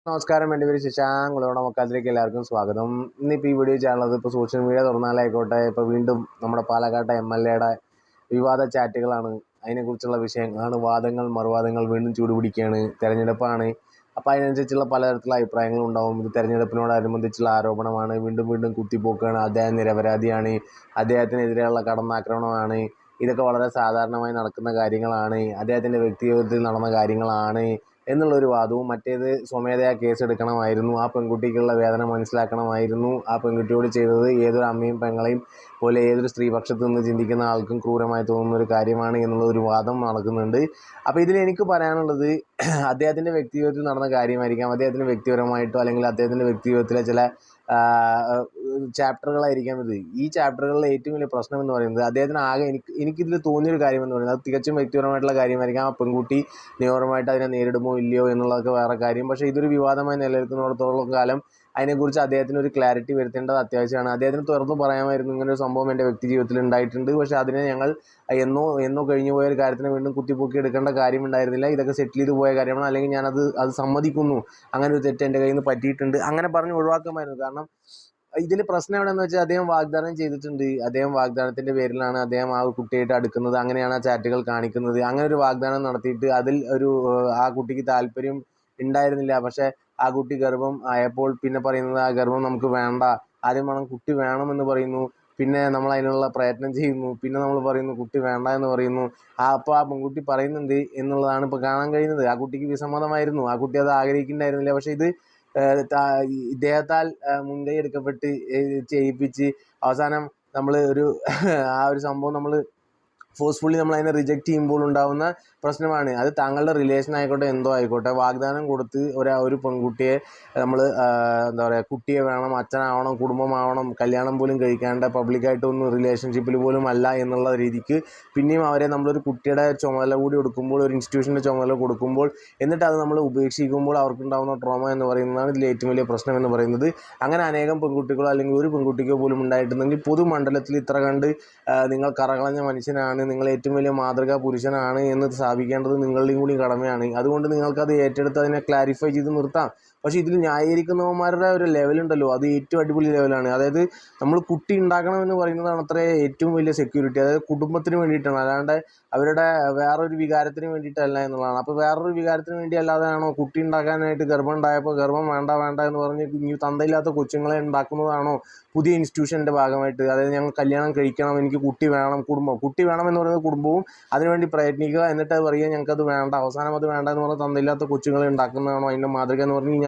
നമസ്കാരം. എൻ്റെ പേര് ശശാങ്ക്. ഉളവണ്ണ മക്കാത്തിലേക്ക് എല്ലാവർക്കും സ്വാഗതം. ഇന്നിപ്പോൾ ഈ വീഡിയോ ചെയ്യാനുള്ളത് ഇപ്പോൾ സോഷ്യൽ മീഡിയ തുറന്നാലായിക്കോട്ടെ, ഇപ്പോൾ വീണ്ടും നമ്മുടെ പാലക്കാട്ടെ MLA വിവാദ ചാറ്റുകളാണ്. അതിനെക്കുറിച്ചുള്ള വിഷയങ്ങളാണ്. വാദങ്ങൾ മറുവാദങ്ങൾ വീണ്ടും ചൂടുപിടിക്കുകയാണ്. തെരഞ്ഞെടുപ്പാണ്. അപ്പോൾ അതിനനുസരിച്ചുള്ള പലതരത്തിലുള്ള അഭിപ്രായങ്ങളും ഉണ്ടാവും. ഇത് തെരഞ്ഞെടുപ്പിനോടനുബന്ധിച്ചുള്ള ആരോപണമാണ്. വീണ്ടും വീണ്ടും കുത്തിപ്പോക്കാണ്. അദ്ദേഹം നിരപരാധിയാണ്, അദ്ദേഹത്തിനെതിരെയുള്ള കടന്നാക്രമണമാണ്. ഇതൊക്കെ വളരെ സാധാരണമായി നടക്കുന്ന കാര്യങ്ങളാണ്, അദ്ദേഹത്തിൻ്റെ വ്യക്തിജീവിതത്തിൽ നടന്ന കാര്യങ്ങളാണ് എന്നുള്ളൊരു വാദവും. മറ്റേത് സ്വമേധയാ കേസെടുക്കണമായിരുന്നു, ആ പെൺകുട്ടിക്കുള്ള വേദന മനസ്സിലാക്കണമായിരുന്നു, ആ പെൺകുട്ടിയോട് ചെയ്തത് ഏതൊരു അമ്മയും പെങ്ങളെയും പോലെ ഏതൊരു സ്ത്രീപക്ഷത്ത് നിന്ന് ചിന്തിക്കുന്ന ആൾക്കും ക്രൂരമായി തോന്നുന്ന ഒരു കാര്യമാണ് എന്നുള്ളൊരു വാദം നടക്കുന്നുണ്ട്. അപ്പോൾ ഇതിൽ എനിക്ക് പറയാനുള്ളത്, അദ്ദേഹത്തിൻ്റെ വ്യക്തിജീവിതത്തിൽ നടന്ന കാര്യമായിരിക്കാം, അദ്ദേഹത്തിന് വ്യക്തിപരമായിട്ടോ അല്ലെങ്കിൽ അദ്ദേഹത്തിൻ്റെ വ്യക്തിജീവിതത്തിലെ ചില ചാപ്റ്ററുകളായിരിക്കാം ഇത്. ഈ ചാപ്റ്ററുകളിലെ ഏറ്റവും വലിയ പ്രശ്നം എന്ന് പറയുന്നത്, അദ്ദേഹത്തിന് ആകെ എനിക്കിതിൽ തോന്നിയൊരു കാര്യം എന്ന് പറയുന്നത്, അത് തികച്ചും വ്യക്തിപരമായിട്ടുള്ള കാര്യമായിരിക്കാം. ആ പെൺകുട്ടി നിയമപരമായിട്ട് അതിനെ നേരിടുമോ ഇല്ലയോ എന്നുള്ളതൊക്കെ വേറെ കാര്യം. പക്ഷേ ഇതൊരു വിവാദമായി നിലനിൽക്കുന്നിടത്തോളം കാലം അതിനെക്കുറിച്ച് അദ്ദേഹത്തിന് ഒരു ക്ലാരിറ്റി വരുത്തേണ്ടത് അത്യാവശ്യമാണ്. അദ്ദേഹത്തിന് തുറന്നു പറയാമായിരുന്നു, ഇങ്ങനൊരു സംഭവം എൻ്റെ വ്യക്തി ജീവിതത്തിൽ ഉണ്ടായിട്ടുണ്ട്, പക്ഷേ അതിനെ ഞങ്ങൾ എന്നോ കഴിഞ്ഞു പോയ ഒരു കാര്യത്തിന് വീണ്ടും കുത്തിപ്പൊക്കി എടുക്കേണ്ട കാര്യമുണ്ടായിരുന്നില്ല, ഇതൊക്കെ സെറ്റിൽ ചെയ്ത് പോയ കാര്യമാണ്, അല്ലെങ്കിൽ അത് സമ്മതിക്കുന്നു, അങ്ങനെ ഒരു തെറ്റ് എൻ്റെ കയ്യിൽ നിന്ന് പറ്റിയിട്ടുണ്ട്, അങ്ങനെ പറഞ്ഞ് ഒഴിവാക്കാമായിരുന്നു. കാരണം ഇതിൽ പ്രശ്നം എവിടെയെന്ന് വെച്ചാൽ, അദ്ദേഹം വാഗ്ദാനം ചെയ്തിട്ടുണ്ട്. അദ്ദേഹം വാഗ്ദാനത്തിൻ്റെ പേരിലാണ് അദ്ദേഹം ആ കുട്ടിയായിട്ട് അടുക്കുന്നത്, അങ്ങനെയാണ് ആ ചാറ്റുകൾ കാണിക്കുന്നത്. അങ്ങനെ ഒരു വാഗ്ദാനം നടത്തിയിട്ട് അതിൽ ആ കുട്ടിക്ക് താല്പര്യം ഉണ്ടായിരുന്നില്ല. പക്ഷേ ആ കുട്ടി ഗർഭം ആയപ്പോൾ പിന്നെ പറയുന്നത്, ആ ഗർഭം നമുക്ക് വേണ്ട, ആദ്യം വേണം കുട്ടി വേണമെന്ന് പറയുന്നു, പിന്നെ നമ്മൾ അതിനുള്ള പ്രയത്നം ചെയ്യുന്നു, പിന്നെ നമ്മൾ പറയുന്നു കുട്ടി വേണ്ട എന്ന് പറയുന്നു. അപ്പോൾ ആ പെൺകുട്ടി പറയുന്നുണ്ട് എന്നുള്ളതാണ് ഇപ്പോൾ കാണാൻ കഴിയുന്നത്. ആ കുട്ടിക്ക് വിസമ്മതമായിരുന്നു, ആ കുട്ടി അത് ആഗ്രഹിക്കുന്നുണ്ടായിരുന്നില്ല. പക്ഷേ ഇത് ഇദ്ദേഹത്താൽ മുൻകൈ എടുക്കപ്പെട്ട് ചെയ്യിപ്പിച്ച് അവസാനം നമ്മൾ ആ ഒരു സംഭവം നമ്മൾ ഫോഴ്സ്ഫുള്ളി നമ്മൾ അതിനെ റിജക്റ്റ് ചെയ്യുമ്പോൾ ഉണ്ടാകുന്ന പ്രശ്നമാണ്. അത് താങ്കളുടെ റിലേഷൻ ആയിക്കോട്ടെ, എന്തോ ആയിക്കോട്ടെ, വാഗ്ദാനം കൊടുത്ത് ഒരു പെൺകുട്ടിയെ നമ്മൾ എന്താ പറയുക, കുട്ടിയെ വേണം, അച്ഛനാവണം, കുടുംബമാവണം, കല്യാണം പോലും കഴിക്കാണ്ട് പബ്ലിക്കായിട്ടൊന്നും റിലേഷൻഷിപ്പിൽ പോലും അല്ല എന്നുള്ള രീതിക്ക് പിന്നെയും അവരെ നമ്മളൊരു കുട്ടിയുടെ ചുമതല കൂടി കൊടുക്കുമ്പോൾ, ഒരു ഇൻസ്റ്റിറ്റ്യൂഷൻ്റെ ചുമതല കൊടുക്കുമ്പോൾ, എന്നിട്ട് അത് നമ്മൾ ഉപേക്ഷിക്കുമ്പോൾ അവർക്കുണ്ടാകുന്ന ട്രോമ എന്ന് പറയുന്നതാണ് ഇതിൽ ഏറ്റവും വലിയ പ്രശ്നം എന്ന് പറയുന്നത്. അങ്ങനെ അനേകം പെൺകുട്ടികളോ അല്ലെങ്കിൽ ഒരു പെൺകുട്ടിക്കോ പോലും ഉണ്ടായിട്ടുണ്ടെങ്കിൽ പൊതുമണ്ഡലത്തിൽ ഇത്ര കണ്ട് നിങ്ങൾ കറകളഞ്ഞ മനുഷ്യനാണ്, നിങ്ങൾ ഏറ്റവും വലിയ മാതൃകാ പുരുഷനാണ് എന്ന് സ്ഥാപിക്കേണ്ടത് നിങ്ങളുടെയും കൂടി കടമയാണ്. അതുകൊണ്ട് നിങ്ങൾക്കത് ഏറ്റെടുത്ത് അതിനെ ക്ലാരിഫൈ ചെയ്ത് നിർത്താം. പക്ഷേ ഇതിൽ ന്യായീകരിക്കുന്നവന്മാരുടെ ഒരു ലെവലുണ്ടല്ലോ, അത് ഏറ്റവും അടിപൊളി ലെവലാണ്. അതായത് നമ്മൾ കുട്ടി ഉണ്ടാക്കണമെന്ന് പറയുന്നതാണ് അത്ര ഏറ്റവും വലിയ സെക്യൂരിറ്റി. അതായത് കുടുംബത്തിന് വേണ്ടിയിട്ടാണ്, അല്ലാണ്ട് അവരുടെ വേറൊരു വികാരത്തിന് വേണ്ടിയിട്ടല്ല എന്നുള്ളതാണ്. അപ്പോൾ വേറൊരു വികാരത്തിന് വേണ്ടി അല്ലാതെയാണോ കുട്ടി ഉണ്ടാക്കാനായിട്ട് ഗർഭം ഉണ്ടായപ്പോൾ ഗർഭം വേണ്ട വേണ്ട എന്ന് പറഞ്ഞ് ഇനി തന്തയില്ലാത്ത കൊച്ചുങ്ങളെ ഉണ്ടാക്കുന്നതാണോ പുതിയ ഇൻസ്റ്റിറ്റ്യൂഷൻ്റെ ഭാഗമായിട്ട്? അതായത് ഞങ്ങൾ കല്യാണം കഴിക്കണം, എനിക്ക് കുട്ടി വേണം, കുട്ടി വേണം എന്ന് പറയുന്നത് കുടുംബവും അതിനുവേണ്ടി പ്രയത്നിക്കുക, എന്നിട്ട് അത് പറയുക ഞങ്ങൾക്കത് വേണ്ട, അവസാനം അത് വേണ്ട എന്ന് പറഞ്ഞാൽ തന്തയില്ലാത്ത കൊച്ചുങ്ങളെ ഉണ്ടാക്കുന്നതാണോ അതിൻ്റെ മാതൃക എന്ന് പറഞ്ഞ്